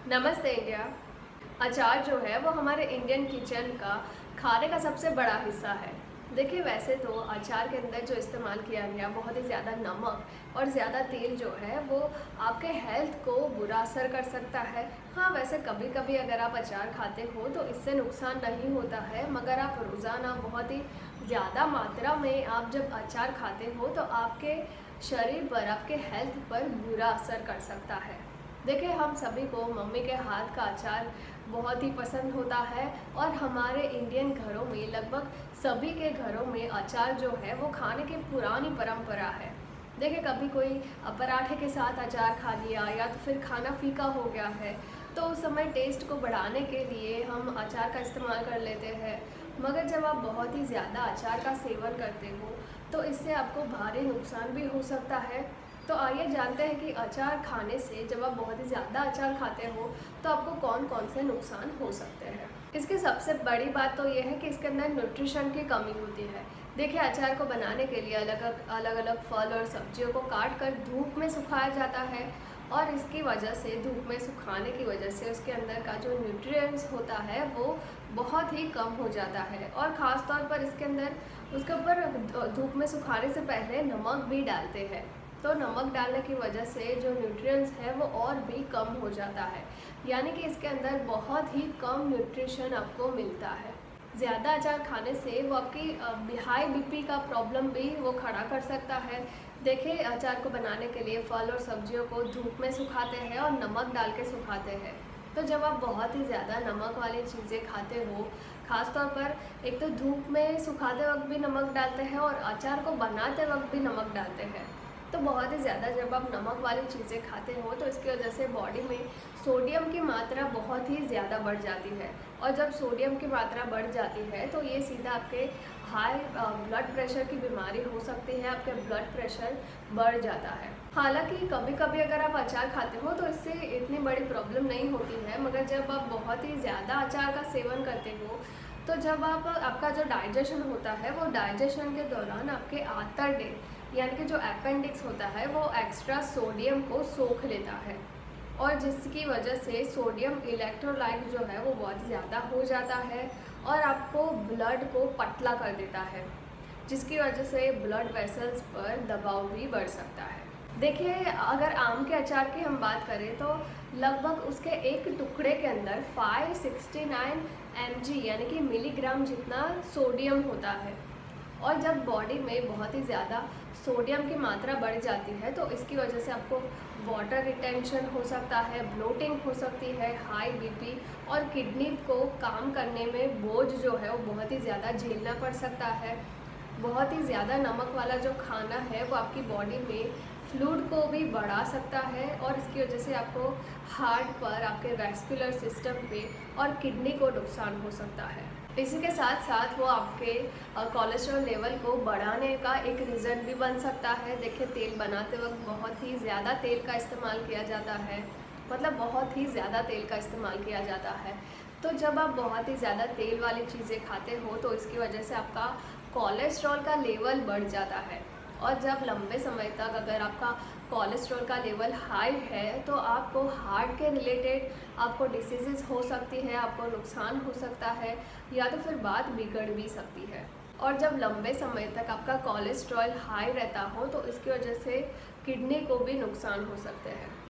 नमस्ते इंडिया। अचार जो है वो हमारे इंडियन किचन का खाने का सबसे बड़ा हिस्सा है। देखिए, वैसे तो अचार के अंदर जो इस्तेमाल किया गया बहुत ही ज़्यादा नमक और ज़्यादा तेल जो है वो आपके हेल्थ को बुरा असर कर सकता है। हाँ, वैसे कभी कभी अगर आप अचार खाते हो तो इससे नुकसान नहीं होता है, मगर आप रोज़ाना बहुत ही ज़्यादा मात्रा में आप जब अचार खाते हो तो आपके शरीर पर, आपके हेल्थ पर बुरा असर कर सकता है। देखिए, हम सभी को मम्मी के हाथ का अचार बहुत ही पसंद होता है और हमारे इंडियन घरों में लगभग सभी के घरों में अचार जो है वो खाने की पुरानी परंपरा है। देखिए, कभी कोई पराठे के साथ अचार खा लिया या तो फिर खाना फीका हो गया है तो उस समय टेस्ट को बढ़ाने के लिए हम अचार का इस्तेमाल कर लेते हैं। मगर जब आप बहुत ही ज़्यादा अचार का सेवन करते हो तो इससे आपको भारी नुकसान भी हो सकता है। तो आइए जानते हैं कि अचार खाने से, जब आप बहुत ही ज़्यादा अचार खाते हो तो आपको कौन कौन से नुकसान हो सकते हैं। इसकी सबसे बड़ी बात तो ये है कि इसके अंदर न्यूट्रिशन की कमी होती है। देखिए, अचार को बनाने के लिए अलग अलग अलग फल और सब्जियों को काट कर धूप में सुखाया जाता है और इसकी वजह से, धूप में सुखाने की वजह से उसके अंदर का जो न्यूट्रिएंट्स होता है वो बहुत ही कम हो जाता है। और ख़ास तौर पर इसके अंदर, उसके ऊपर धूप में सुखाने से पहले नमक भी डालते हैं। तो नमक डालने की वजह से जो न्यूट्रिएंट्स है वो और भी कम हो जाता है, यानी कि इसके अंदर बहुत ही कम न्यूट्रिशन आपको मिलता है। ज़्यादा अचार खाने से वो आपकी हाई बीपी का प्रॉब्लम भी वो खड़ा कर सकता है। देखिए, अचार को बनाने के लिए फल और सब्जियों को धूप में सुखाते हैं और नमक डाल के सुखाते हैं। तो जब आप बहुत ही ज़्यादा नमक वाली चीज़ें खाते हो, ख़ास तौर पर एक तो धूप में सुखाते वक्त भी नमक डालते हैं और अचार को बनाते वक्त भी नमक डालते हैं, तो बहुत ही ज़्यादा जब आप नमक वाली चीज़ें खाते हो तो इसकी वजह से बॉडी में सोडियम की मात्रा बहुत ही ज़्यादा बढ़ जाती है। और जब सोडियम की मात्रा बढ़ जाती है तो ये सीधा आपके हाई ब्लड प्रेशर की बीमारी हो सकती है, आपका ब्लड प्रेशर बढ़ जाता है। हालांकि कभी कभी अगर आप अचार खाते हो तो इससे इतनी बड़ी प्रॉब्लम नहीं होती है, मगर जब आप बहुत ही ज़्यादा अचार का सेवन करते हो तो जब आपका जो डाइजेशन होता है वो डाइजेशन के दौरान आपके आंतड़े, यानी कि जो अपेंडिक्स होता है वो एक्स्ट्रा सोडियम को सोख लेता है और जिसकी वजह से सोडियम इलेक्ट्रोलाइट जो है वो बहुत ज़्यादा हो जाता है और आपको ब्लड को पतला कर देता है, जिसकी वजह से ब्लड वेसल्स पर दबाव भी बढ़ सकता है। देखिए, अगर आम के अचार की हम बात करें तो लगभग उसके एक टुकड़े के अंदर 569 mg यानी कि मिलीग्राम जितना सोडियम होता है। और जब बॉडी में बहुत ही ज़्यादा सोडियम की मात्रा बढ़ जाती है तो इसकी वजह से आपको वाटर रिटेंशन हो सकता है, ब्लोटिंग हो सकती है, हाई बीपी और किडनी को काम करने में बोझ जो है वो बहुत ही ज़्यादा झेलना पड़ सकता है। बहुत ही ज़्यादा नमक वाला जो खाना है वो आपकी बॉडी में फ्लूइड को भी बढ़ा सकता है और इसकी वजह से आपको हार्ट पर, आपके वैस्कुलर सिस्टम पे और किडनी को नुकसान हो सकता है। इसी के साथ साथ वो आपके कोलेस्ट्रॉल लेवल को बढ़ाने का एक रीज़न भी बन सकता है। देखिए, तेल बनाते वक्त बहुत ही ज़्यादा तेल का इस्तेमाल किया जाता है, मतलब बहुत ही ज़्यादा तेल का इस्तेमाल किया जाता है। तो जब आप बहुत ही ज़्यादा तेल वाली चीज़ें खाते हो तो इसकी वजह से आपका कोलेस्ट्रॉल का लेवल बढ़ जाता है और जब लंबे समय तक अगर आपका कोलेस्ट्रॉल का लेवल हाई है तो आपको हार्ट के रिलेटेड आपको डिसीज़ेस हो सकती है, आपको नुकसान हो सकता है या तो फिर बात बिगड़ भी सकती है। और जब लंबे समय तक आपका कोलेस्ट्रॉल हाई रहता हो तो इसकी वजह से किडनी को भी नुकसान हो सकते हैं।